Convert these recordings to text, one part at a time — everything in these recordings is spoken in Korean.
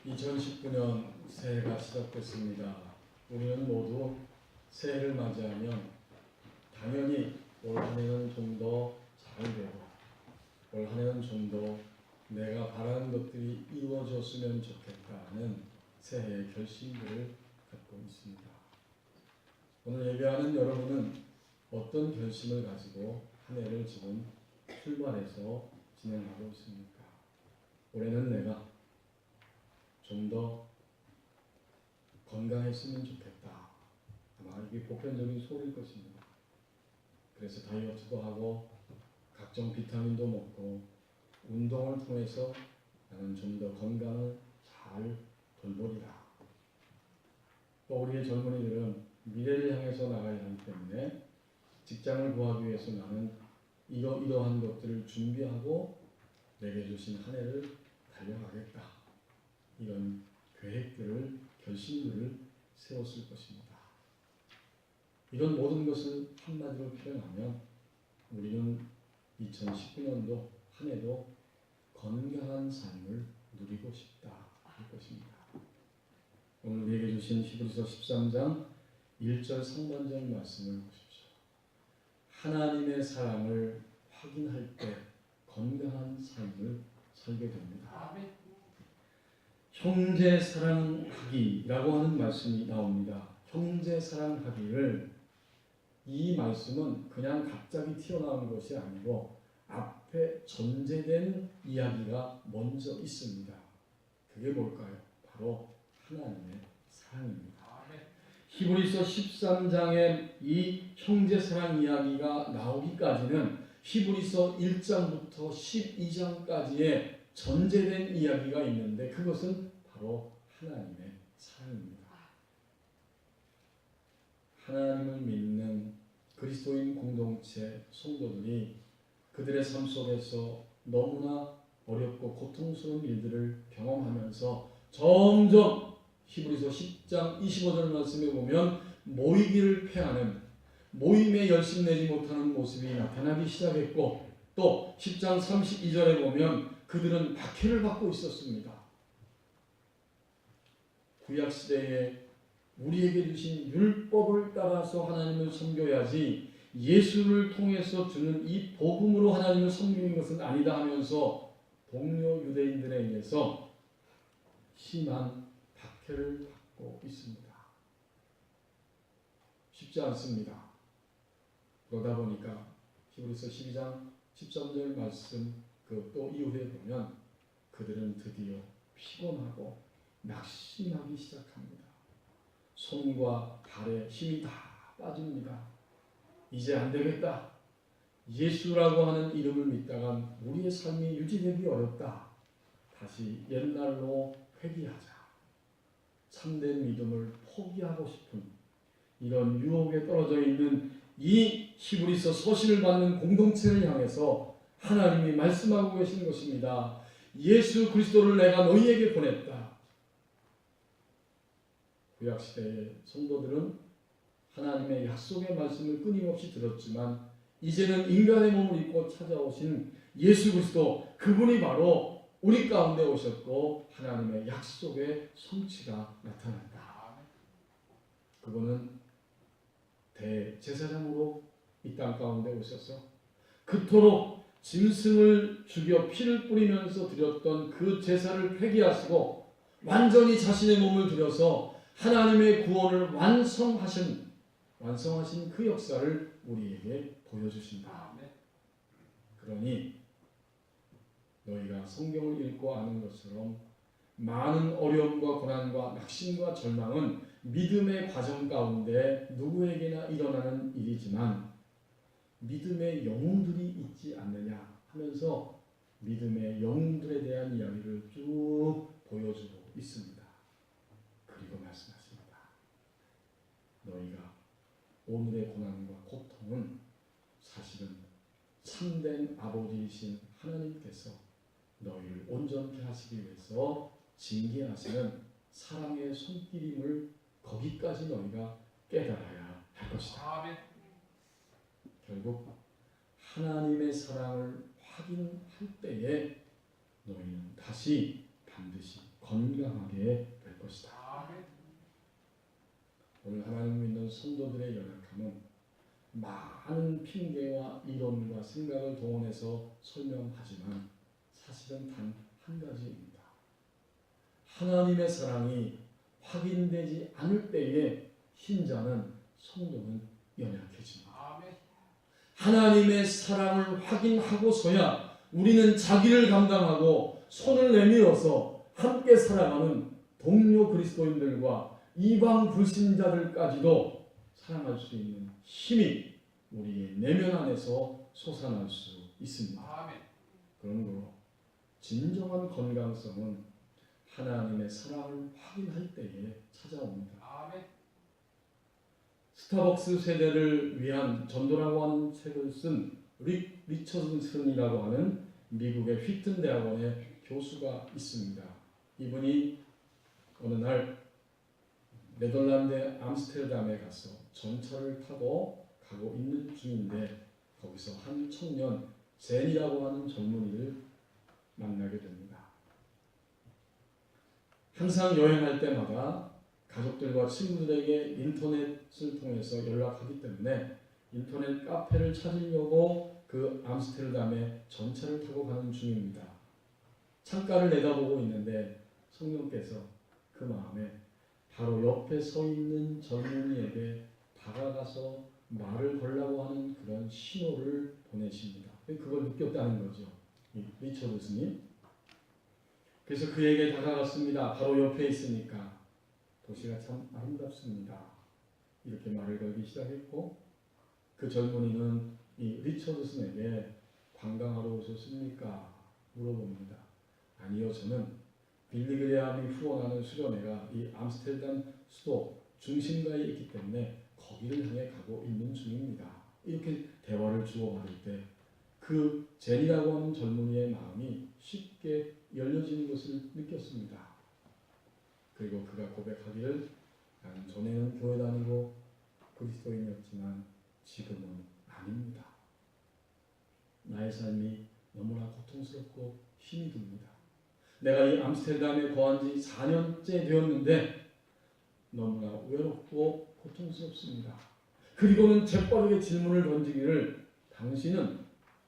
2019년 새해가 시작됐습니다. 우리는 모두 새해를 맞이하면 당연히 올 한 해는 좀 더 잘 되고 올 한 해는 좀 더 내가 바라는 것들이 이루어졌으면 좋겠다는 새해의 결심들을 갖고 있습니다. 오늘 예배하는 여러분은 어떤 결심을 가지고 한 해를 지금 출발해서 진행하고 있습니까? 올해는 내가 좀 더 건강했으면 좋겠다. 아마 이게 보편적인 소리일 것입니다. 그래서 다이어트도 하고 각종 비타민도 먹고 운동을 통해서 나는 좀 더 건강을 잘 돌보리라. 또 우리의 젊은이들은 미래를 향해서 나가야 하기 때문에 직장을 구하기 위해서 나는 이러한 것들을 준비하고 내게 주신 한 해를 달려가겠다. 이런 계획들을, 결심들을 세웠을 것입니다. 이런 모든 것을 한마디로 표현하면 우리는 2019년도 한 해도 건강한 삶을 누리고 싶다 할 것입니다. 오늘 우리에게 주신 히브리서 13장 1절 상반절 말씀을 보십시오. 하나님의 사랑을 확인할 때 건강한 삶을 살게 됩니다. 형제 사랑하기라고 하는 말씀이 나옵니다. 형제 사랑하기를, 이 말씀은 그냥 갑자기 튀어나온 것이 아니고 앞에 전제된 이야기가 먼저 있습니다. 그게 뭘까요? 바로 하나님의 사랑입니다. 히브리서 13장의 이 형제 사랑 이야기가 나오기까지는 히브리서 1장부터 12장까지의 전제된 이야기가 있는데 그것은 바로 하나님의 사랑입니다. 하나님을 믿는 그리스도인 공동체 성도들이 그들의 삶 속에서 너무나 어렵고 고통스러운 일들을 경험하면서 점점 히브리서 10장 25절 말씀에 보면 모이기를 패하는, 모임에 열심내지 못하는 모습이 나타나기 시작했고, 또 10장 32절에 보면 그들은 박해를 받고 있었습니다. 구약시대에 우리에게 주신 율법을 따라서 하나님을 섬겨야지 예수를 통해서 주는 이 복음으로 하나님을 섬기는 것은 아니다 하면서 동료 유대인들에 의해서 심한 박해를 받고 있습니다. 쉽지 않습니다. 그러다 보니까 히브리서 12장 13절 말씀 또 이후에 보면 그들은 드디어 피곤하고 낙심하기 시작합니다. 손과 발에 힘이 다 빠집니다. 이제 안 되겠다. 예수라고 하는 이름을 믿다간 우리의 삶이 유지되기 어렵다. 다시 옛날로 회귀하자. 참된 믿음을 포기하고 싶은 이런 유혹에 떨어져 있는 이 히브리서 서신을 받는 공동체를 향해서 하나님이 말씀하고 계신 것입니다. 예수 그리스도를 내가 너희에게 보냈다. 구약시대의 성도들은 하나님의 약속의 말씀을 끊임없이 들었지만 이제는 인간의 몸을 입고 찾아오신 예수 그리스도, 그분이 바로 우리 가운데 오셨고 하나님의 약속의 성취가 나타난다. 그분은 대제사장으로 이 땅 가운데 오셔서 그토록 짐승을 죽여 피를 뿌리면서 드렸던 그 제사를 폐기하시고 완전히 자신의 몸을 들여서 하나님의 구원을 완성하신 그 역사를 우리에게 보여주신다. 그러니 너희가 성경을 읽고 아는 것처럼 많은 어려움과 고난과 낙심과 절망은 믿음의 과정 가운데 누구에게나 일어나는 일이지만 믿음의 영웅들이 있지 않느냐 하면서 믿음의 영웅들에 대한 이야기를 쭉 보여주고 있습니다. 그리고 말씀하십니다. 너희가 오늘의 고난과 고통은 사실은 참된 아버지이신 하나님께서 너희를 온전케 하시기 위해서 징계하시는 사랑의 손길임을 거기까지 너희가 깨달아야 할 것이다. 결국 하나님의 사랑을 확인할 때에 너희는 다시 반드시 건강하게 될 것이다. 오늘 하나님 믿는 성도들의 연약함은 많은 핑계와 이론과 생각을 동원해서 설명하지만 사실은 단 한 가지입니다. 하나님의 사랑이 확인되지 않을 때에 신자는 성도는 연약해집니다. 하나님의 사랑을 확인하고서야 우리는 자기를 감당하고 손을 내밀어서 함께 살아가는 동료 그리스도인들과 이방 불신자들까지도 사랑할 수 있는 힘이 우리의 내면 안에서 솟아날 수 있습니다. 그러므로 진정한 건강성은 하나님의 사랑을 확인할 때에 찾아옵니다. 스타벅스 세대를 위한 전도라고 하는 책을 쓴 리처드슨이라고 하는 미국의 휘튼 대학원의 교수가 있습니다. 이분이 어느 날 네덜란드 암스테르담에 가서 전철을 타고 가고 있는 중인데 거기서 한 청년 젠이라고 하는 젊은이를 만나게 됩니다. 항상 여행할 때마다 가족들과 친구들에게 인터넷을 통해서 연락하기 때문에 인터넷 카페를 찾으려고 그 암스테르담에 전차를 타고 가는 중입니다. 창가를 내다보고 있는데 성령께서 그 마음에 바로 옆에 서 있는 젊은이에게 다가가서 말을 걸라고 하는 그런 신호를 보내십니다. 그걸 느꼈다는 거죠. 리처드슨이. 그래서 그에게 다가갔습니다. 바로 옆에 있으니까 도시가 참 아름답습니다. 이렇게 말을 걸기 시작했고 그 젊은이는 이 리처드슨에게 관광하러 오셨습니까? 물어봅니다. 아니요, 저는 빌리그레암이 후원하는 수련회가 이 암스테르담 수도 중심가에 있기 때문에 거기를 향해 가고 있는 중입니다. 이렇게 대화를 주고받을 때 그 젠이라고 하는 젊은이의 마음이 쉽게 열려지는 것을 느꼈습니다. 그리고 그가 고백하기를 나는 전에는 교회 다니고 그리스도인이었지만 지금은 아닙니다. 나의 삶이 너무나 고통스럽고 힘이 듭니다. 내가 이 암스테르담에 거한 지 4년째 되었는데 너무나 외롭고 고통스럽습니다. 그리고는 재빠르게 질문을 던지기를 당신은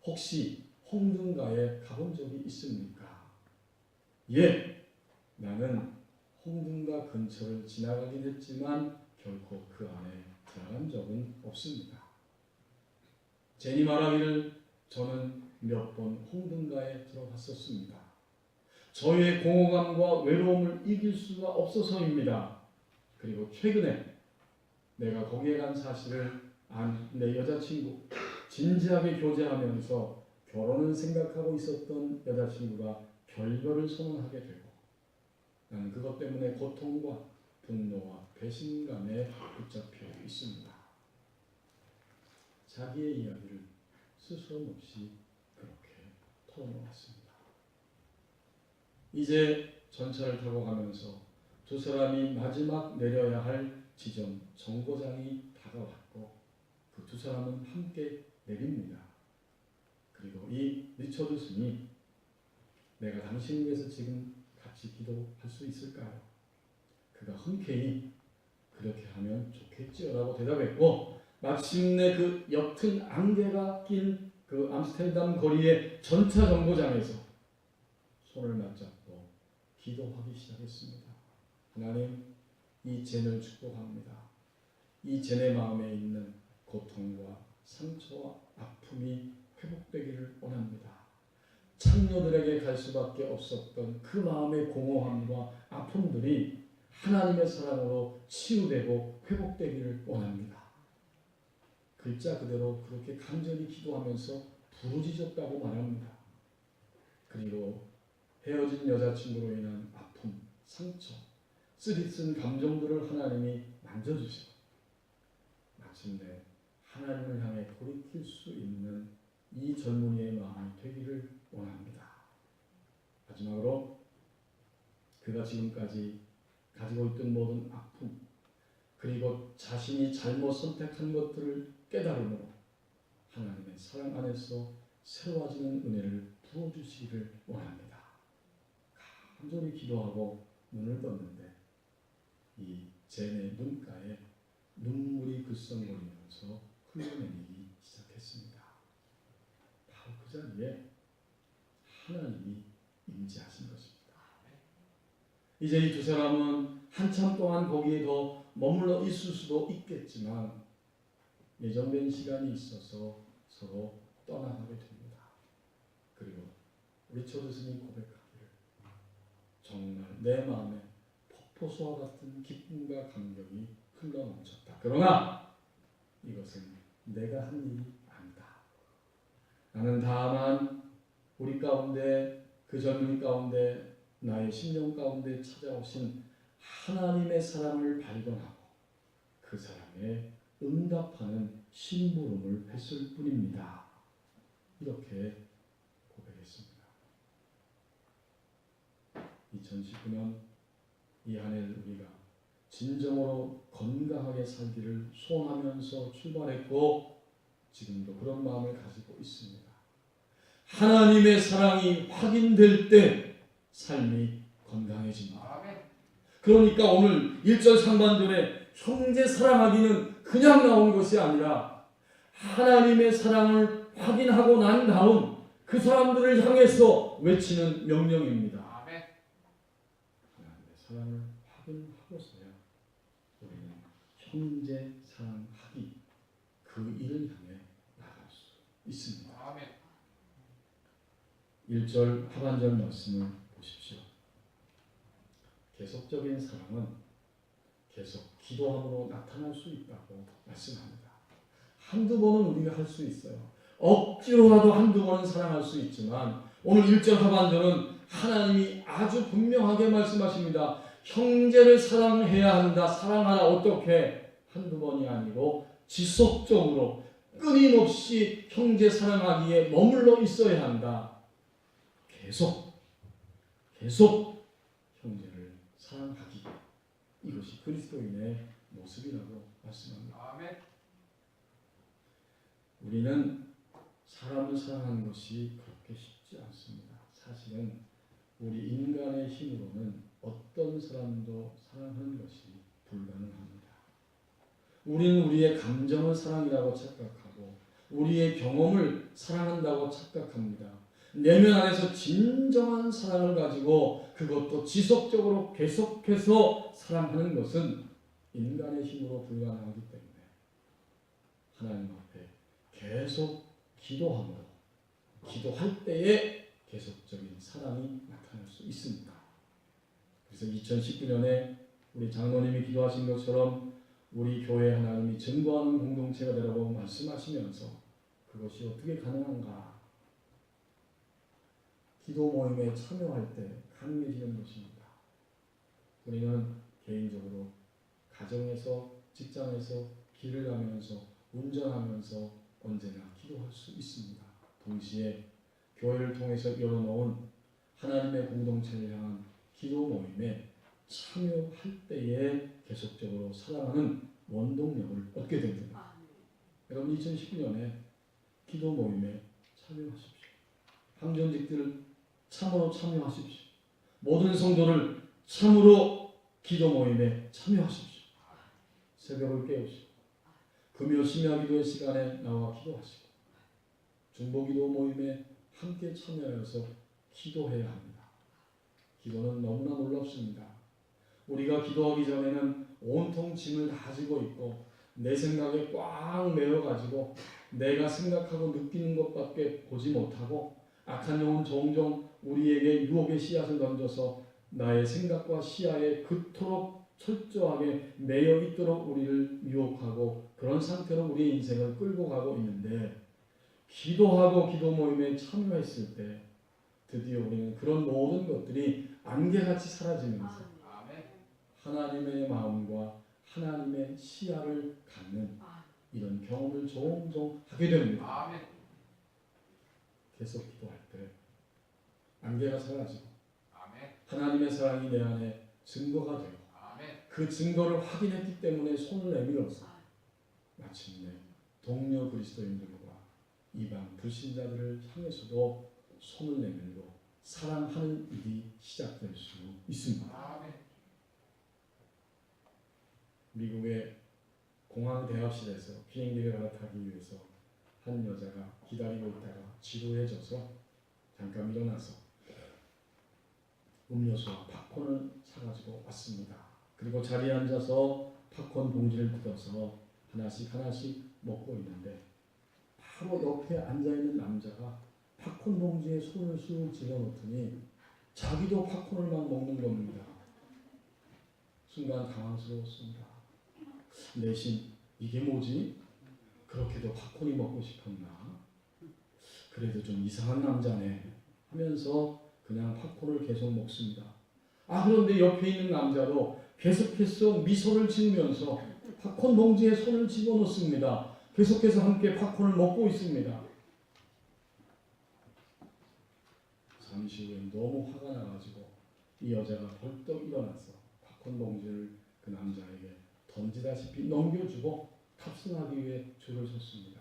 혹시 홍등가에 가본 적이 있습니까? 예, 나는 홍등가 근처를 지나가긴 했지만 결코 그 안에 들어간 적은 없습니다. 제니 말하기를 저는 몇 번 홍등가에 들어갔었습니다. 저의 공허감과 외로움을 이길 수가 없어서입니다. 그리고 최근에 내가 거기에 간 사실을 안 내 여자친구 진지하게 교제하면서 결혼을 생각하고 있었던 여자친구가 결별을 선언하게 되고 나는 그것 때문에 고통과 분노와 배신감에 붙잡혀 있습니다. 자기의 이야기를 스스럼 없이 그렇게 털어놓았습니다. 이제 전차를 타고 가면서 두 사람이 마지막 내려야 할 지점 정거장이 다가왔고 그 두 사람은 함께 내립니다. 그리고 이 리처드슨이 내가 당신을 위해서 지금 같이 기도할 수 있을까요? 그가 흔쾌히 그렇게 하면 좋겠지요라고 대답했고 마침내 그 옅은 안개가 낀 그 암스테르담 거리의 전차 정거장에서 손을 맞잡고 기도하기 시작했습니다. 하나님, 이 젠을 축복합니다. 이 젠의 마음에 있는 고통과 상처와 아픔이 회복되기를 원합니다. 창녀들에게 갈 수밖에 없었던 그 마음의 공허함과 아픔들이 하나님의 사랑으로 치유되고 회복되기를 원합니다. 글자 그대로 그렇게 간절히 기도하면서 부르짖었다고 말합니다. 그리고 헤어진 여자친구로 인한 아픔, 상처, 쓰디쓴 감정들을 하나님이 만져주시고 마침내 하나님을 향해 돌이킬 수 있는 이 젊은이의 마음이 되기를 원합니다. 마지막으로 그가 지금까지 가지고 있던 모든 아픔 그리고 자신이 잘못 선택한 것들을 깨달음으로 하나님의 사랑 안에서 새로워지는 은혜를 부어주시기를 원합니다. 간절히 기도하고 눈을 떴는데 이 젠의 눈가에 눈물이 글썽거리면서 흘러내리기 시작했습니다. 바로 그 자리에 하나님이 임재하신 것입니다. 이제 이 두 사람은 한참 동안 거기에 더 머물러 있을 수도 있겠지만 예정된 시간이 있어서 서로 떠나가게 됩니다. 그리고 리처드 스님이 고백하기를 정말 내 마음에 폭포수와 같은 기쁨과 감격이 흘러넘쳤다. 그러나 이것은 내가 한 일이 아니다. 나는 다만 우리 가운데 그 젊은이 가운데 나의 심령 가운데 찾아오신 하나님의 사랑을 발견하고 그 사랑에 응답하는 심부름을 했을 뿐입니다. 이렇게 고백했습니다. 2019년 이 한 해를 우리가 진정으로 건강하게 살기를 소원하면서 출발했고 지금도 그런 마음을 가지고 있습니다. 하나님의 사랑이 확인될 때 삶이 건강해집니다. 그러니까 오늘 1절 상반절에 형제 사랑하기는 그냥 나온 것이 아니라 하나님의 사랑을 확인하고 난 다음 그 사람들을 향해서 외치는 명령입니다. 하나님의 사랑을 확인하고서야 우리는 형제 사랑하기 그 일을 향해 나갈 수 있습니다. 1절 하반절 말씀을 보십시오. 계속적인 사랑은 계속 기도함으로 나타날 수 있다고 말씀합니다. 한두 번은 우리가 할 수 있어요. 억지로라도 한두 번은 사랑할 수 있지만 오늘 1절 하반절은 하나님이 아주 분명하게 말씀하십니다. 형제를 사랑해야 한다. 사랑하라. 어떻게? 한두 번이 아니고 지속적으로 끊임없이 형제 사랑하기에 머물러 있어야 한다. 계속 형제를 사랑하기. 이것이 그리스도인의 모습이라고 말씀합니다. 아멘. 우리는 사람을 사랑하는 것이 그렇게 쉽지 않습니다. 사실은 우리 인간의 힘으로는 어떤 사람도 사랑하는 것이 불가능합니다. 우리는 우리의 감정을 사랑이라고 착각하고 우리의 경험을 사랑한다고 착각합니다. 내면 안에서 진정한 사랑을 가지고 그것도 지속적으로 계속해서 사랑하는 것은 인간의 힘으로 불가능하기 때문에 하나님 앞에 계속 기도함으로 기도할 때에 계속적인 사랑이 나타날 수 있습니다. 그래서 2019년에 우리 장로님이 기도하신 것처럼 우리 교회 하나님이 증거하는 공동체가 되라고 말씀하시면서 그것이 어떻게 가능한가? 기도 모임에 참여할 때 가능해지는 것입니다. 우리는 개인적으로 가정에서 직장에서 길을 가면서 운전하면서 언제나 기도할 수 있습니다. 동시에 교회를 통해서 열어놓은 하나님의 공동체를 향한 기도 모임에 참여할 때에 계속적으로 사랑하는 원동력을 얻게 됩니다. 여러분 2019년에 기도 모임에 참여하십시오. 항전직들 참으로 참여하십시오. 모든 성도를 참으로 기도 모임에 참여하십시오. 새벽을 깨우시고 금요 심야 기도의 시간에 나와 기도하시고 중보기도 모임에 함께 참여하여서 기도해야 합니다. 기도는 너무나 놀랍습니다. 우리가 기도하기 전에는 온통 짐을 다 지고 있고 내 생각에 꽉 메어가지고 내가 생각하고 느끼는 것밖에 보지 못하고 악한 영은 종종 우리에게 유혹의 씨앗을 던져서 나의 생각과 시야에 그토록 철저하게 매여 있도록 우리를 유혹하고 그런 상태로 우리의 인생을 끌고 가고 있는데 기도하고 기도 모임에 참여했을 때 드디어 우리는 그런 모든 것들이 안개같이 사라지면서 하나님의 마음과 하나님의 시야를 갖는 이런 경험을 종종 하게 됩니다. 계속 기도할 때 안개가 사라지고 하나님의 사랑이 내 안에 증거가 되고 그 증거를 확인했기 때문에 손을 내밀어서 마침내 동료 그리스도인들과 이방 불신자들을 향해서도 손을 내밀고 사랑하는 일이 시작될 수 있습니다. 미국의 공항 대합실에서 비행기를 갈아타기 위해서 한 여자가 기다리고 있다가 지루해져서 잠깐 일어나서 음료수와 팝콘을 사가지고 왔습니다. 그리고 자리에 앉아서 팝콘 봉지를 뜯어서 하나씩 먹고 있는데 바로 옆에 앉아있는 남자가 팝콘 봉지에 손을 쑥 집어넣더니 자기도 팝콘을 막 먹는 겁니다. 순간 당황스러웠습니다. 내심 이게 뭐지? 그렇게도 팝콘이 먹고 싶었나? 그래도 좀 이상한 남자네 하면서 그냥 팝콘을 계속 먹습니다. 그런데 옆에 있는 남자도 계속해서 미소를 지으면서 팝콘 봉지에 손을 집어넣습니다. 계속해서 함께 팝콘을 먹고 있습니다. 잠시 후에 너무 화가 나가지고 이 여자가 벌떡 일어나서 팝콘 봉지를 그 남자에게 던지다시피 넘겨주고 탑승하기 위해 줄을 섰습니다.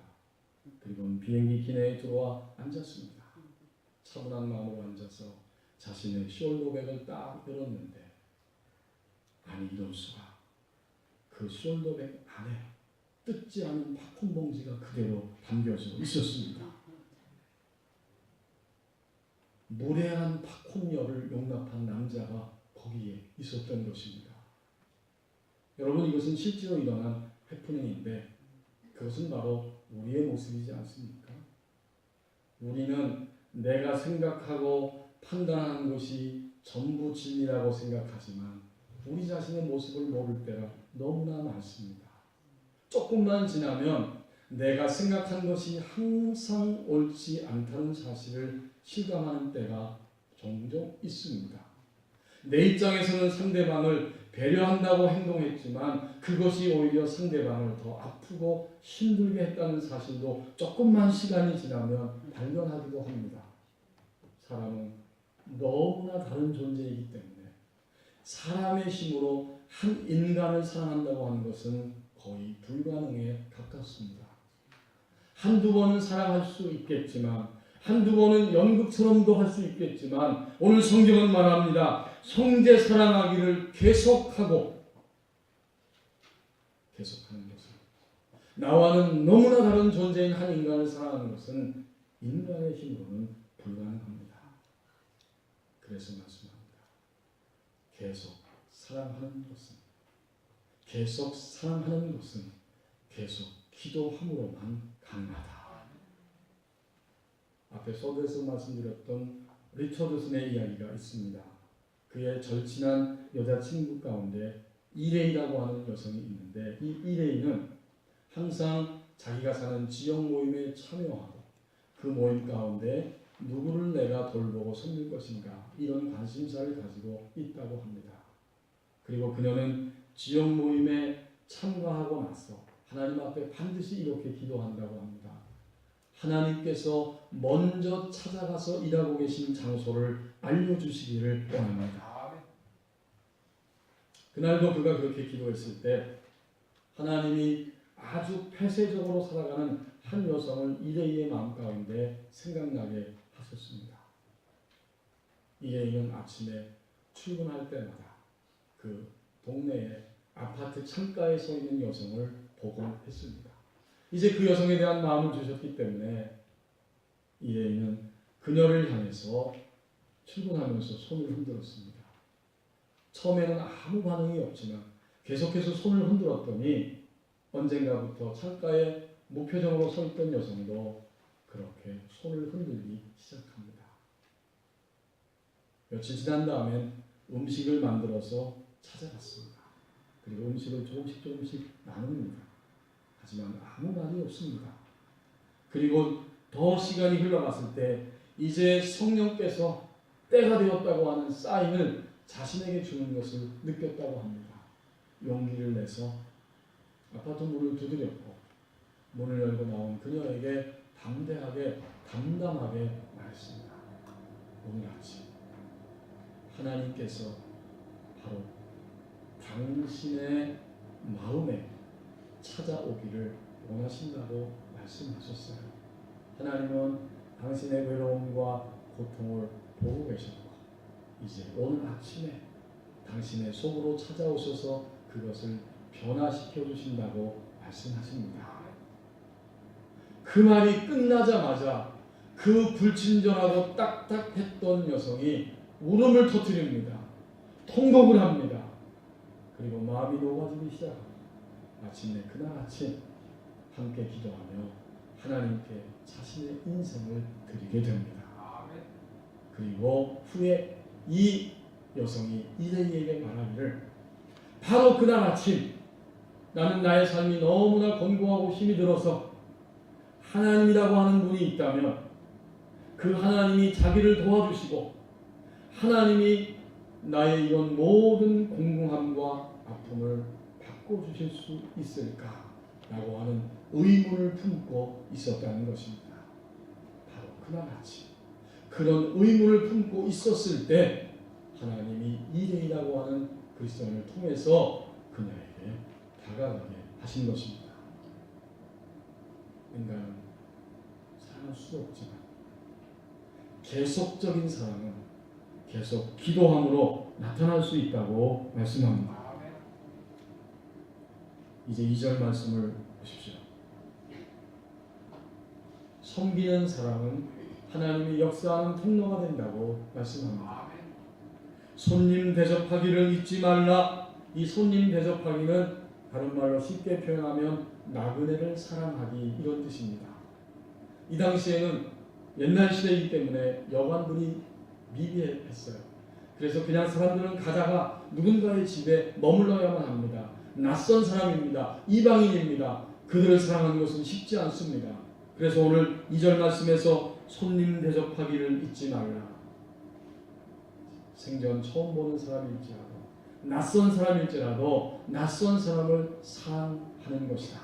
그리고 비행기 기내에 들어와 앉았습니다. 차분한 마음으로 앉아서 자신의 숄더백을 딱 열었는데 아니 이럴 수가. 그 숄더백 안에 뜯지 않은 팝콘 봉지가 그대로 담겨져 있었습니다. 무례한 팝콘녀를 용납한 남자가 거기에 있었던 것입니다. 여러분 이것은 실제로 일어난 해프닝인데 그것은 바로 우리의 모습이지 않습니까? 우리는 내가 생각하고 판단하는 것이 전부 진리라고 생각하지만 우리 자신의 모습을 모를 때가 너무나 많습니다. 조금만 지나면 내가 생각한 것이 항상 옳지 않다는 사실을 실감하는 때가 종종 있습니다. 내 입장에서는 상대방을 배려한다고 행동했지만 그것이 오히려 상대방을 더 아프고 힘들게 했다는 사실도 조금만 시간이 지나면 발견하기도 합니다. 사람은 너무나 다른 존재이기 때문에 사람의 힘으로 한 인간을 사랑한다고 하는 것은 거의 불가능에 가깝습니다. 한두 번은 사랑할 수 있겠지만 한두 번은 연극처럼도 할 수 있겠지만 오늘 성경은 말합니다. 형제 사랑하기를 계속하는 것은 나와는 너무나 다른 존재인 한 인간을 사랑하는 것은 인간의 힘으로는 불가능합니다. 그래서 말씀합니다. 계속 사랑하는 것은 계속 기도함으로만 가능하다. 앞에 서두에서 말씀드렸던 리처드슨의 이야기가 있습니다. 그의 절친한 여자친구 가운데 이레이라고 하는 여성이 있는데 이 이레이는 항상 자기가 사는 지역 모임에 참여하고 그 모임 가운데 누구를 내가 돌보고 섬길 것인가 이런 관심사를 가지고 있다고 합니다. 그리고 그녀는 지역 모임에 참가하고 나서 하나님 앞에 반드시 이렇게 기도한다고 합니다. 하나님께서 먼저 찾아가서 일하고 계신 장소를 알려주시기를 원합니다. 그날도 그가 그렇게 기도했을 때 하나님이 아주 폐쇄적으로 살아가는 한 여성을 이레이의 마음 가운데 생각나게 하셨습니다. 이레이는 아침에 출근할 때마다 그 동네의 아파트 창가에 서 있는 여성을 보곤 했습니다. 이제 그 여성에 대한 마음을 주셨기 때문에 이레이는 그녀를 향해서 출근하면서 손을 흔들었습니다. 처음에는 아무 반응이 없지만 계속해서 손을 흔들었더니 언젠가부터 창가에 무표정으로 서 있던 여성도 그렇게 손을 흔들기 시작합니다. 며칠 지난 다음엔 음식을 만들어서 찾아갔습니다. 그리고 음식을 조금씩 나눕니다. 하지만 아무 말이 없습니다. 그리고 더 시간이 흘러갔을 때 이제 성령께서 때가 되었다고 하는 사인을 자신에게 주는 것을 느꼈다고 합니다. 용기를 내서 아파트 문을 두드렸고 문을 열고 나온 그녀에게 담대하게 담담하게 말했습니다. 오늘 아침 하나님께서 바로 당신의 마음에 찾아오기를 원하신다고 말씀하셨어요. 하나님은 당신의 외로움과 고통을 보고 계셨고 이제 오늘 아침에 당신의 속으로 찾아오셔서 그것을 변화시켜 주신다고 말씀하십니다. 그 말이 끝나자마자 그 불친절하고 딱딱했던 여성이 울음을 터뜨립니다. 통곡을 합니다. 그리고 마음이 녹아지기 시작합니다. 마침내 그날 아침 함께 기도하며 하나님께 자신의 인생을 드리게 됩니다. 그리고 후에 이 여성이 이레이에게 말하기를 바로 그날 아침 나는 나의 삶이 너무나 권고하고 힘이 들어서 하나님이라고 하는 분이 있다면 그 하나님이 자기를 도와주시고 하나님이 나의 이런 모든 공공함과 아픔을 바꿔주실 수 있을까라고 하는 의문을 품고 있었다는 것입니다. 바로 그날 아침 그런 의문을 품고 있었을 때 하나님이 이레이라고 하는 그리스도인을 통해서 그녀에게 다가가게 하신 것입니다. 인간은 사랑할 수 없지만 계속적인 사랑은 계속 기도함으로 나타날 수 있다고 말씀합니다. 이제 2절 말씀을 보십시오. 섬기는 사랑은 하나님이 역사하는 통로가 된다고 말씀합니다. 손님 대접하기를 잊지 말라. 이 손님 대접하기는 다른 말로 쉽게 표현하면 나그네를 사랑하기 이런 뜻입니다. 이 당시에는 옛날 시대이기 때문에 여관들이 미비했어요. 그래서 그냥 사람들은 가다가 누군가의 집에 머물러야만 합니다. 낯선 사람입니다. 이방인입니다. 그들을 사랑하는 것은 쉽지 않습니다. 그래서 오늘 2절 말씀에서 손님 대접하기를 잊지 말라. 생전 처음 보는 사람일지라도 낯선 사람일지라도 낯선 사람을 사랑하는 것이다.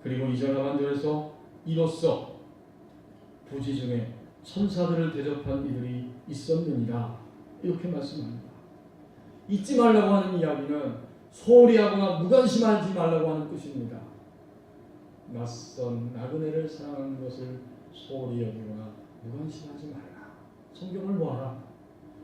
그리고 2절 하반절에서 이로써 부지 중에 천사들을 대접한 이들이 있었느니라 이렇게 말씀합니다. 잊지 말라고 하는 이야기는 소홀히 하거나 무관심하지 말라고 하는 뜻입니다. 낯선 나그네를 사랑하는 것을 소홀히 여기거나 무관심하지 말라. 성경을 보아라.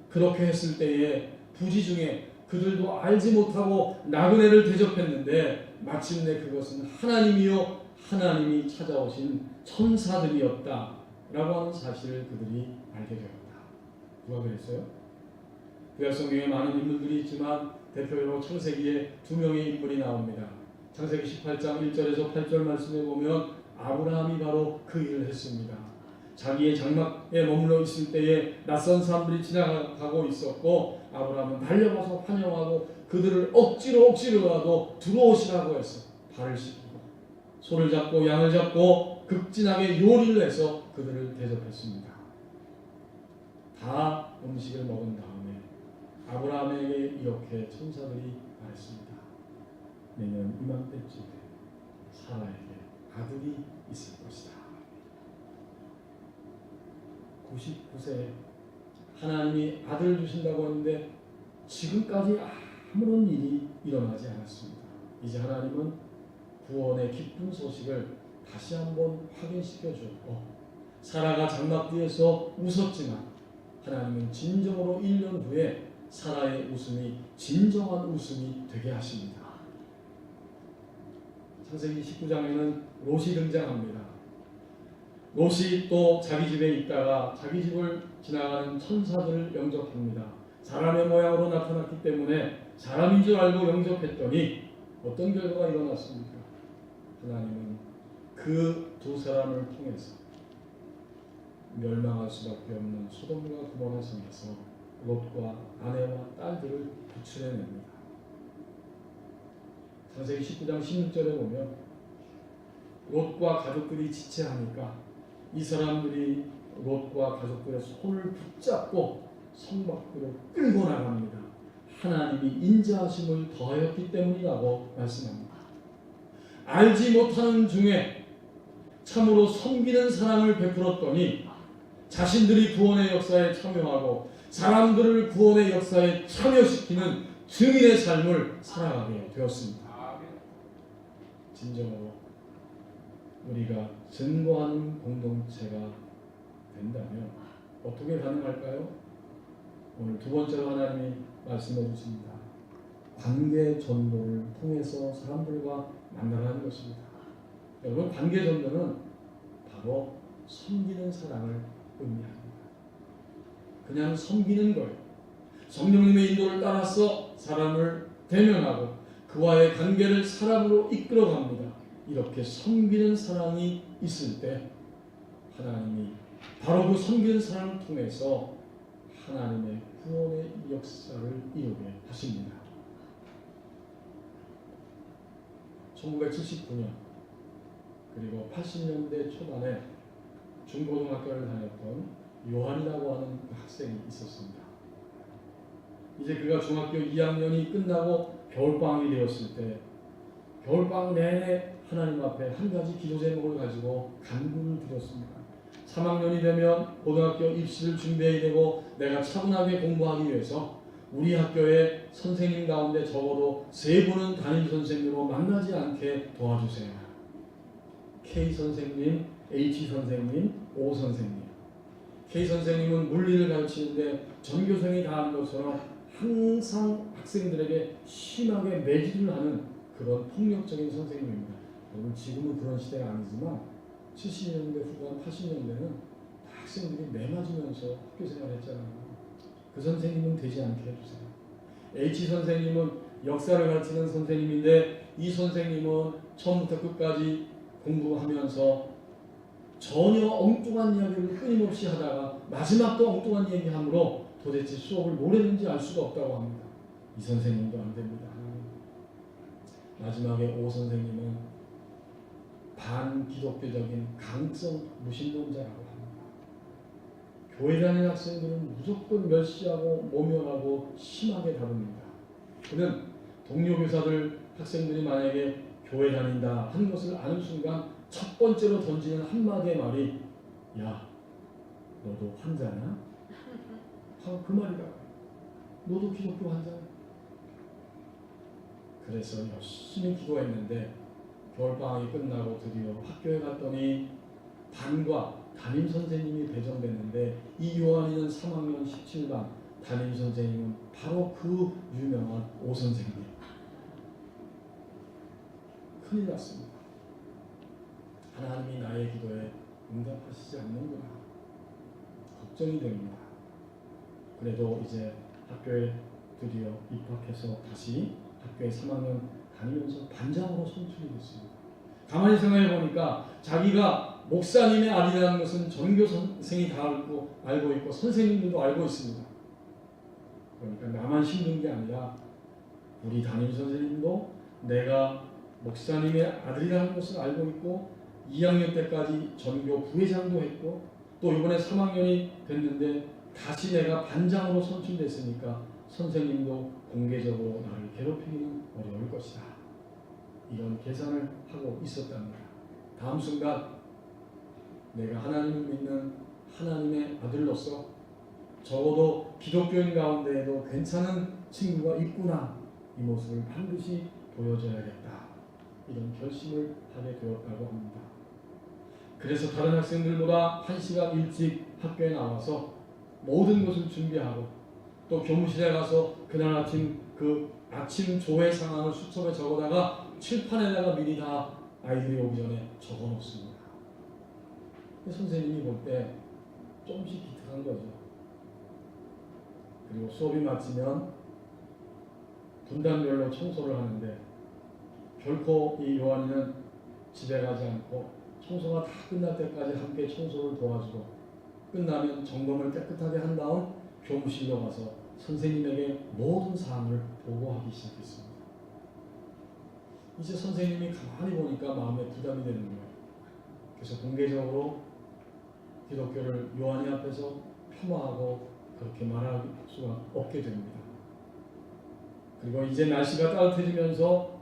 그렇게 했을 때에 부지 중에 그들도 알지 못하고 나그네를 대접했는데 마침내 그것은 하나님이요 하나님이 찾아오신 천사들이었다 라고 하는 사실을 그들이 알게 되었다. 누가 그랬어요? 구약 성경에 많은 인물들이 있지만 대표적으로 창세기에 두 명의 인물이 나옵니다. 창세기 18장 1절에서 8절 말씀에 보면 아브라함이 바로 그 일을 했습니다. 자기의 장막에 머물러 있을 때에 낯선 사람들이 지나가고 있었고 아브라함은 달려가서 환영하고 그들을 억지로라도 들어오시라고 해서 발을 씻기고 소를 잡고 양을 잡고 극진하게 요리를 해서 그들을 대접했습니다. 다 음식을 먹은 다음에 아브라함에게 이렇게 천사들이 말했습니다. 내년 이맘때쯤에 사라에게 아들이 있을 것이다. 99세에 하나님이 아들을 주신다고 했는데 지금까지 아무런 일이 일어나지 않았습니다. 이제 하나님은 구원의 기쁜 소식을 다시 한번 확인시켜 주었고 사라가 장막 뒤에서 웃었지만 하나님은 진정으로 1년 후에 사라의 웃음이 진정한 웃음이 되게 하십니다. 창세기 19장에는 롯이 등장합니다. 롯이 또 자기 집에 있다가 자기 집을 지나가는 천사들을 영접합니다. 사람의 모양으로 나타났기 때문에 사람인 줄 알고 영접했더니 어떤 결과가 일어났습니까? 하나님은 그 두 사람을 통해서 멸망할 수밖에 없는 소돔과 고모라 성에서 롯과 아내와 딸들을 구출해냅니다. 창세기 19장 16절에 보면 롯과 가족들이 지체하니까 이 사람들이 롯과 가족들의 손을 붙잡고 성 밖으로 끌고 나갑니다. 하나님이 인자하심을 더하였기 때문이라고 말씀합니다. 알지 못하는 중에 참으로 섬기는 사랑을 베풀었더니 자신들이 구원의 역사에 참여하고 사람들을 구원의 역사에 참여시키는 증인의 삶을 살아가게 되었습니다. 진정으로 우리가 증거하는 공동체가 된다면 어떻게 가능할까요? 오늘 두 번째로 하나님이 말씀해 주십니다. 관계 전도를 통해서 사람들과 만나라는 것입니다. 여러분, 관계 전도는 바로 섬기는 사랑을 의미합니다. 그냥 섬기는 거예요. 성령님의 인도를 따라서 사람을 대면하고 그와의 관계를 사랑으로 이끌어갑니다. 이렇게 섬기는 사랑이 있을 때 하나님이 바로 그 섬기는 사랑을 통해서 하나님의 구원의 역사를 이루게 하십니다. 1979년 그리고 80년대 초반에 중고등학교를 다녔던 요한이라고 하는 학생이 있었습니다. 이제 그가 중학교 2학년이 끝나고 겨울방학이 되었을 때 겨울방학 내내 하나님 앞에 한 가지 기도 제목을 가지고 간구를 드렸습니다. 3학년이 되면 고등학교 입시를 준비해야 되고 내가 차분하게 공부하기 위해서 우리 학교의 선생님 가운데 적어도 3분은 담임 선생님으로 만나지 않게 도와주세요. K 선생님, H 선생님, O 선생님. K 선생님은 물리를 가르치는데 전교생이 다 아는 것처럼 항상 학생들에게 심하게 매질을 하는 그런 폭력적인 선생님입니다. 여러분, 지금은 그런 시대가 아니지만 70년대 후반 80년대는 학생들이 매맞으면서 학교 생활했잖아요. 그 선생님은 되지 않게 해주세요. H 선생님은 역사를 가르치는 선생님인데 이 선생님은 처음부터 끝까지 공부하면서 전혀 엉뚱한 이야기를 끊임없이 하다가 마지막도 엉뚱한 얘기함으로 도대체 수업을 뭘 했는지 알 수가 없다고 합니다. 이 선생님도 안 됩니다. 마지막에 오 선생님은 반기독교적인 강성 무신론자라고 합니다. 교회 다니는 학생들은 무조건 멸시하고 모멸하고 심하게 다룹니다. 그는 동료 교사들 학생들이 만약에 교회 다닌다 하는 것을 아는 순간 첫 번째로 던지는 한마디의 말이 야, 너도 환자냐? 하고 그 말이다. 너도 기독교 환자냐? 그래서 열심히 기도했는데 겨울방학이 끝나고 드디어 학교에 갔더니 반과 담임 선생님이 배정됐는데 이 요한이는 3학년 17반, 담임 선생님은 바로 그 유명한 오 선생님. 큰일 났습니다. 하나님이 나의 기도에 응답하시지 않는구나. 걱정이 됩니다. 그래도 이제 학교에 드디어 입학해서 다시 학교에 3학년 다니면서 반장으로 선출이 됐습니다. 가만히 생각해 보니까 자기가 목사님의 아들이라는 것은 전교 선생이 다 알고 있고 선생님들도 알고 있습니다. 그러니까 나만 힘든 게 아니라 우리 담임 선생님도 내가 목사님의 아들이라는 것을 알고 있고 2학년 때까지 전교 부회장도 했고 또 이번에 3학년이 됐는데 다시 내가 반장으로 선출됐으니까 선생님도 공개적으로 나를 괴롭히기는 어려울 것이다. 이런 계산을 하고 있었답니다. 다음 순간 내가 하나님을 믿는 하나님의 아들로서 적어도 기독교인 가운데에도 괜찮은 친구가 있구나. 이 모습을 반드시 보여줘야겠다. 이런 결심을 하게 되었다고 합니다. 그래서 다른 학생들보다 1시간 일찍 학교에 나와서 모든 것을 준비하고 또 교무실에 가서 그날 아침 그 아침 조회 상황을 수첩에 적어다가 칠판에다가 미리 다 아이들이 오기 전에 적어 놓습니다. 선생님이 볼 때 조금씩 기특한 거죠. 그리고 수업이 마치면 분단별로 청소를 하는데 결코 이 요한이는 집에 가지 않고 청소가 다 끝날 때까지 함께 청소를 도와주고 끝나면 점검을 깨끗하게 한 다음 교무실로 가서 선생님에게 모든 사항을 보고하기 시작했습니다. 이제 선생님이 가만히 보니까 마음에 부담이 되는 거예요. 그래서 공개적으로 기독교를 요한이 앞에서 폄하하고 그렇게 말할 수가 없게 됩니다. 그리고 이제 날씨가 따뜻해지면서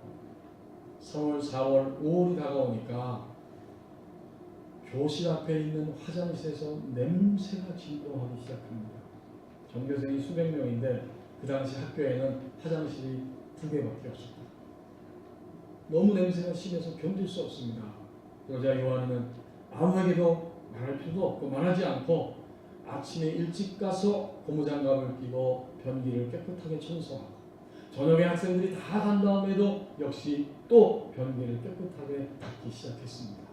3월, 4월, 5월이 다가오니까 교실 앞에 있는 화장실에서 냄새가 진동하기 시작합니다. 전교생이 수백 명인데 그 당시 학교에는 화장실이 2개밖에 없었다. 너무 냄새가 심해서 견딜 수 없습니다. 여자 요한이는 아무에게도 말할 필요도 없고 말하지 않고 아침에 일찍 가서 고무장갑을 끼고 변기를 깨끗하게 청소하고 저녁에 학생들이 다 간 다음에도 역시 또 변기를 깨끗하게 닦기 시작했습니다.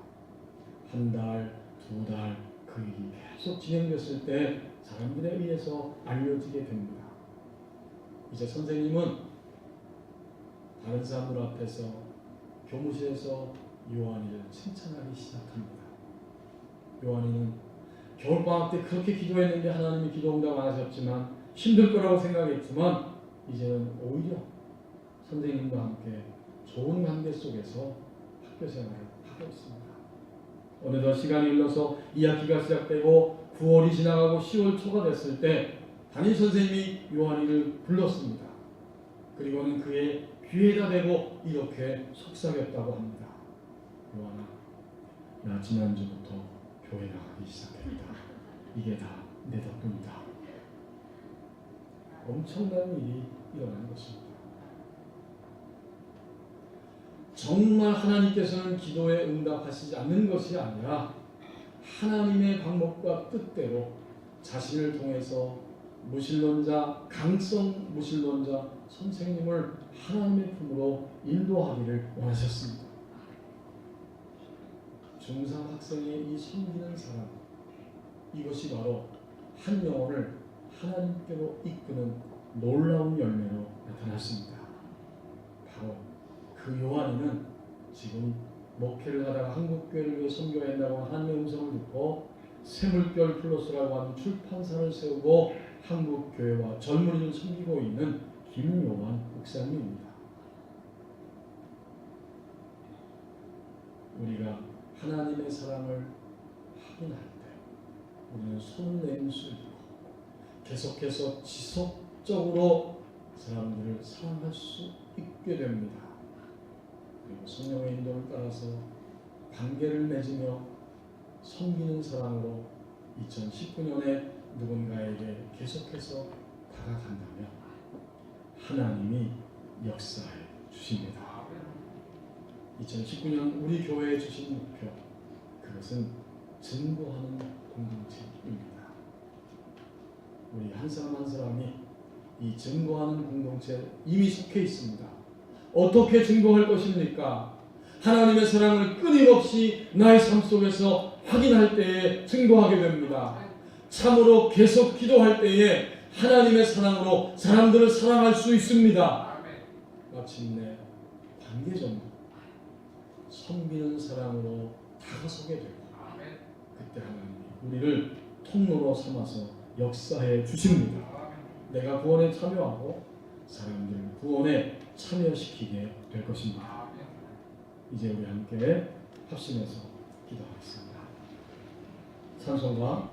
한 달, 두 달 그 일이 계속 진행됐을 때 사람들에 의해서 알려지게 됩니다. 이제 선생님은 다른 사람들 앞에서 교무실에서 요한이를 칭찬하기 시작합니다. 요한이는 겨울방학 때 그렇게 기도했는데 하나님이 기도 응답 안 하셨지만 힘들 거라고 생각했지만 이제는 오히려 선생님과 함께 좋은 관계 속에서 학교 생활을 하고 있습니다. 어느덧 시간이 흘러서 2학기가 시작되고 9월이 지나가고 10월 초가 됐을 때 담임선생님이 요한이를 불렀습니다. 그리고는 그의 귀에다 대고 이렇게 속삭였다고 합니다. 요한아, 나 지난주부터 교회 나가기 시작했다. 이게 다 내 덕분이다. 엄청난 일이 일어난 것입니다. 정말 하나님께서는 기도에 응답하시지 않는 것이 아니라 하나님의 방법과 뜻대로 자신을 통해서 무신론자, 강성 무신론자 선생님을 하나님의 품으로 인도하기를 원하셨습니다. 중3 학생의 이 섬기는 사람, 이것이 바로 한 영혼을 하나님께로 이끄는 놀라운 열매로 나타났습니다. 바로 그 요한이는 지금 목회를 하다가 한국교회를 위해 선교한다고 하나님의 음성을 듣고 새물결 플러스라고 하는 출판사를 세우고 한국교회와 젊은이를 섬기고 있는 김요한 목사님입니다. 우리가 하나님의 사랑을 확인할 때 우리는 손을 내밀 수 있고 계속해서 지속적으로 사람들을 사랑할 수 있게 됩니다. 그리고 성령의 인도를 따라서 관계를 맺으며 섬기는 사랑으로 2019년에 누군가에게 계속해서 다가간다면 하나님이 역사해 주십니다. 2019년 우리 교회에 주신 목표, 그것은 증거하는 공동체입니다. 우리 한 사람 한 사람이 이 증거하는 공동체에 이미 속해 있습니다. 어떻게 증거할 것입니까? 하나님의 사랑을 끊임없이 나의 삶 속에서 확인할 때에 증거하게 됩니다. 참으로 계속 기도할 때에 하나님의 사랑으로 사람들을 사랑할 수 있습니다. 마침내 관계적으로 섬기는 사랑으로 다가서게 되고 그때 하나님이 우리를 통로로 삼아서 역사해 주십니다. 내가 구원에 참여하고 사람들을 구원에 참여시키게 될 것입니다. 이제 우리 함께 합심해서 기도하겠습니다. 찬송가